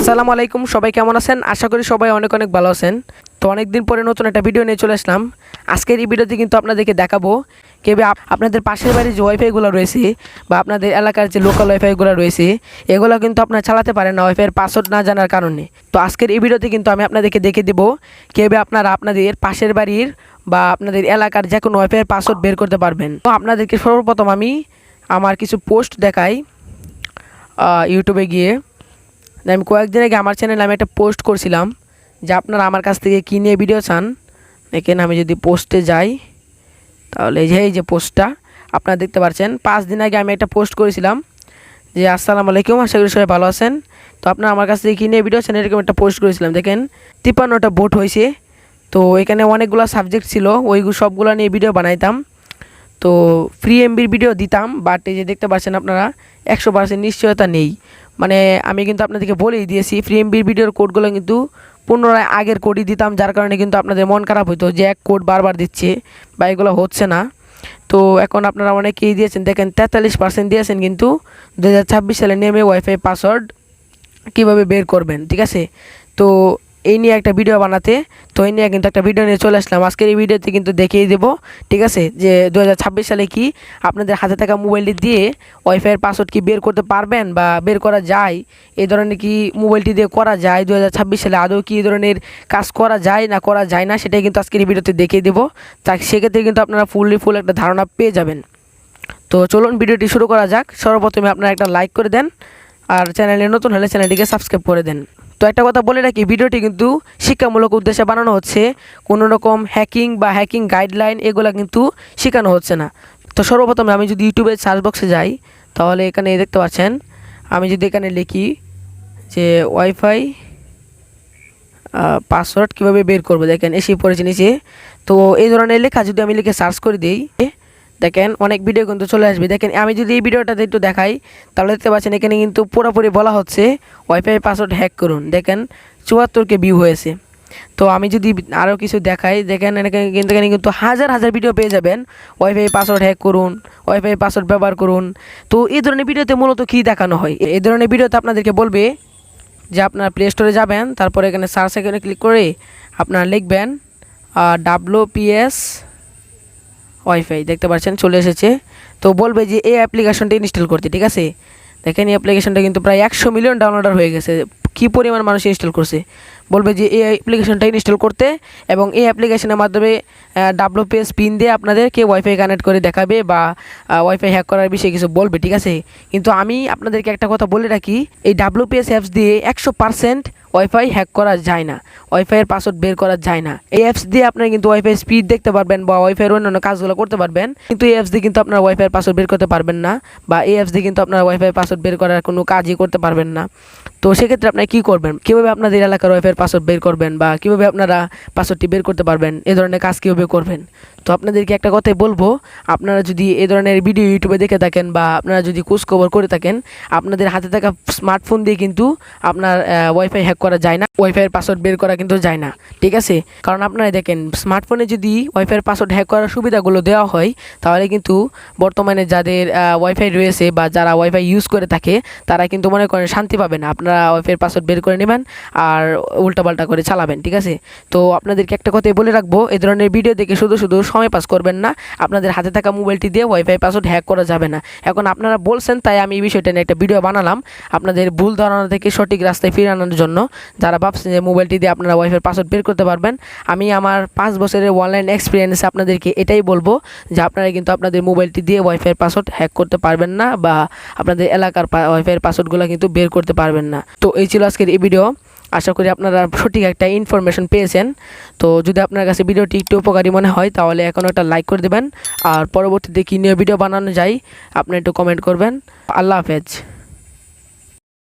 আসসালামু আলাইকুম, সবাই কেমন আছেন? আশা করি সবাই অনেক অনেক ভালো আছেন। তো অনেক দিন পরে নতুন একটা ভিডিও নিয়ে চলে আসলাম। আজকের এই ভিডিওতে কিন্তু আপনাদেরকে দেখাবো কিভাবে আপনাদের পাশের বাড়ির যে ওয়াইফাইগুলো রয়েছে বা আপনাদের এলাকার যে লোকাল ওয়াইফাইগুলো রয়েছে এগুলো কিন্তু আপনারা চালাতে পারেন না ওয়াইফাইয়ের পাসওয়ার্ড না জানার কারণে। তো আজকের এই ভিডিওতে কিন্তু আমি আপনাদেরকে দেখে দেবো কিভাবে আপনারা আপনাদের পাশের বাড়ির বা আপনাদের এলাকার যে কোনো ওয়াইফাইয়ের পাসওয়ার্ড বের করতে পারবেন। তো আপনাদেরকে সর্বপ্রথম আমি আমার কিছু পোস্ট দেখাই ইউটিউবে গিয়ে। আমি কয়েকদিন আগে আমার চ্যানেলে আমি একটা পোস্ট করছিলাম যে আপনারা আমার কাছ থেকে কী নিয়ে ভিডিও চান। এখানে আমি যদি পোস্টে যাই তাহলে এই যে পোস্টটা আপনারা দেখতে পাচ্ছেন। 5 দিন আগে আমি একটা পোস্ট করেছিলাম যে আসসালামু আলাইকুম, আশা করি সবাই ভালো আছেন। তো আপনারা আমার কাছ থেকে কী নিয়ে ভিডিও চান এরকম একটা পোস্ট করেছিলাম। দেখেন 53টা ভোট হয়েছে। তো এখানে অনেকগুলো সাবজেক্ট ছিল, ওই সবগুলো নিয়ে ভিডিও বানাইতাম। তো ফ্রি এমবির ভিডিও দিতাম, বাট এই যে দেখতে পাচ্ছেন আপনারা 100% নিশ্চয়তা নেই। মানে আমি কিন্তু আপনাদেরকে বলেই দিয়েছি ফ্রি এমবির ভিডিওর কোডগুলো কিন্তু পুনরায় আগের কোডই দিতাম, যার কারণে কিন্তু আপনাদের মন খারাপ হতো যে এক কোড বারবার দিচ্ছে বা এগুলো হচ্ছে না। তো এখন আপনারা অনেকেই দিয়েছেন, দেখেন 43% দিয়েছেন কিন্তু 2026 সালে নেমে ওয়াইফাই পাসওয়ার্ড কীভাবে বের করবেন, ঠিক আছে। তো এই নিয়ে একটা ভিডিও বানাতে, তো এই নিয়ে কিন্তু একটা ভিডিও নিয়ে চলে আসলাম। আজকের এই ভিডিওতে কিন্তু দেখিয়ে দেবো, ঠিক আছে, যে 2026 সালে কি আপনাদের হাতে থাকা মোবাইলটি দিয়ে ওয়াইফাইয়ের পাসওয়ার্ড কি বের করতে পারবেন বা বের করা যায়, এই ধরনের কি মোবাইলটি দিয়ে করা যায় 2026 সালে আদৌ কি এই ধরনের কাজ করা যায় না করা যায় না, সেটাই কিন্তু আজকের এই ভিডিওতে দেখিয়ে দেবো। তা সেক্ষেত্রে কিন্তু আপনারা ফুল একটা ধারণা পেয়ে যাবেন। তো চলুন ভিডিওটি শুরু করা যাক। সর্বপ্রথমে আপনারা একটা লাইক করে দেন, আর চ্যানেলে নতুন হলে চ্যানেলটিকে সাবস্ক্রাইব করে দেন। তো একটা কথা বলে রাখি, ভিডিওটি কিন্তু শিক্ষামূলক উদ্দেশ্যে বানানো হচ্ছে, কোনো রকম হ্যাকিং বা হ্যাকিং গাইডলাইন এগুলো কিন্তু শেখানো হচ্ছে না। তো সর্বপ্রথমে আমি যদি ইউটিউবের সার্চ বক্সে যাই তাহলে এখানে দেখতে পাচ্ছেন, আমি যদি এখানে লিখি যে ওয়াইফাই পাসওয়ার্ড কীভাবে বের করবো, দেখেন এসেই পড়েছে নিচে। তো এই ধরনের লেখা যদি আমি লিখে সার্চ করে দিই, দেখেন অনেক ভিডিও কিন্তু চলে আসবে। দেখেন আমি যদি এই ভিডিওটাতে একটু দেখাই তাহলে দেখতে পাচ্ছেন এখানে কিন্তু পুরোপুরি বলা হচ্ছে ওয়াইফাই পাসওয়ার্ড হ্যাক করুন। দেখেন 74কে ভিউ হয়েছে। তো আমি যদি আরও কিছু দেখাই, দেখেন এখানে কিন্তু হাজার হাজার ভিডিও পেয়ে যাবেন ওয়াইফাই পাসওয়ার্ড হ্যাক করুন, ওয়াইফাই পাসওয়ার্ড ব্যবহার করুন। তো এই ধরনের ভিডিওতে মূলত কী দেখানো হয়, এই ধরনের ভিডিওতে আপনাদেরকে বলবে যে আপনারা প্লে স্টোরে যাবেন, তারপরে এখানে সার্চ এখানে ক্লিক করে আপনারা লিখবেন WPS ওয়াইফাই, দেখতে পাচ্ছেন চলে এসেছে। তো বলবে যে এই অ্যাপ্লিকেশনটা ইনস্টল করতে, ঠিক আছে। দেখেন এই অ্যাপ্লিকেশনটা কিন্তু প্রায় 100 মিলিয়ন ডাউনলোডার হয়ে গেছে। কী পরিমাণ মানুষ ইনস্টল করছে, বলবে যে এই অ্যাপ্লিকেশনটা ইনস্টল করতে, এবং এই অ্যাপ্লিকেশনের মাধ্যমে WPS পিন দিয়ে আপনাদেরকে ওয়াইফাই কানেক্ট করে দেখাবে বা ওয়াইফাই হ্যাক করার বিষয়ে কিছু বলবে, ঠিক আছে। কিন্তু আমি আপনাদেরকে একটা কথা বলে রাখি, এই WPS অ্যাপস দিয়ে 100% ওয়াইফাই হ্যাক করা যায় না, ওয়াইফাইয়ের পাসওয়ার্ড বের করা যায় না। এই অ্যাপস দিয়ে আপনারা কিন্তু ওয়াইফাই স্পিড দেখতে পারবেন বা ওয়াইফাইয়ের অন্যান্য কাজগুলো করতে পারবেন, কিন্তু এই অ্যাপস দিয়ে কিন্তু আপনারা ওয়াইফাইয়ের পাসওয়ার্ড বের করতে পারবেন না, বা এই অ্যাপস দিয়ে কিন্তু আপনারা ওয়াইফাই পাসওয়ার্ড বের করার কোনো কাজই করতে পারবেন না। তো সেক্ষেত্রে আপনারা কী করবেন, কীভাবে আপনাদের এলাকার ওয়াইফাইয়ের পাসওয়ার্ড বের করবেন বা কীভাবে আপনারা পাসওয়ার্ডটি বের করতে পারবেন, এ ধরনের কাজ কীভাবে করবেন। তো আপনাদেরকে একটা কথাই বলবো, আপনারা যদি এ ধরনের ভিডিও ইউটিউবে দেখে থাকেন বা আপনারা যদি খোঁজখবর করে থাকেন, আপনাদের হাতে থাকা স্মার্টফোন দিয়ে কিন্তু আপনার ওয়াইফাই হ্যাক করা যায় না, ওয়াইফাইয়ের পাসওয়ার্ড বের করা কিন্তু যায় না, ঠিক আছে। কারণ আপনারা দেখেন স্মার্টফোনে যদি ওয়াইফাইয়ের পাসওয়ার্ড হ্যাক করার সুবিধাগুলো দেওয়া হয় তাহলে কিন্তু বর্তমানে যাদের ওয়াইফাই রয়েছে বা যারা ওয়াইফাই ইউজ করে থাকে তারা কিন্তু মনে করেন শান্তি পাবে না। আপনারা ওয়াইফাইয়ের পাসওয়ার্ড বের করে নেবেন আর উল্টাপাল্টা করে চালাবেন, ঠিক আছে। তো আপনাদেরকে একটা কথাই বলে রাখবো, এই ধরনের ভিডিও দেখে শুধু সময় পাস করবেন না, আপনাদের হাতে থাকা মোবাইলটি দিয়ে ওয়াইফাই পাসওয়ার্ড হ্যাক করা যাবে না। এখন আপনারা বলছেন তাই আমি এই বিষয়টা নিয়ে একটা ভিডিও বানালাম, আপনাদের ভুল ধারণা থেকে সঠিক রাস্তায় ফিরে আনার জন্য। যারা ভাবছেন যে মোবাইলটি দিয়ে আপনারা ওয়াইফাই পাসওয়ার্ড বের করতে পারবেন, আমি আমার 5 বছরের অনলাইন এক্সপিরিয়েন্সে আপনাদেরকে এটাই বলবো যে আপনারা কিন্তু আপনাদের মোবাইলটি দিয়ে ওয়াইফাইয়ের পাসওয়ার্ড হ্যাক করতে পারবেন না বা আপনাদের এলাকার ওয়াইফাইয়ের পাসওয়ার্ডগুলো কিন্তু বের করতে পারবেন না। তো এই ছিল আজকের এই ভিডিও, আশা করি আপনারা সঠিক একটা ইনফরমেশন পেয়েছেন। তো যদি আপনার কাছে ভিডিওটি একটু উপকারী মনে হয় তাহলে এখনও একটা লাইক করে দেবেন, আর পরবর্তীতে কী নিয়ে ভিডিও বানানো যায় আপনি একটু কমেন্ট করবেন। আল্লাহ হাফেজ।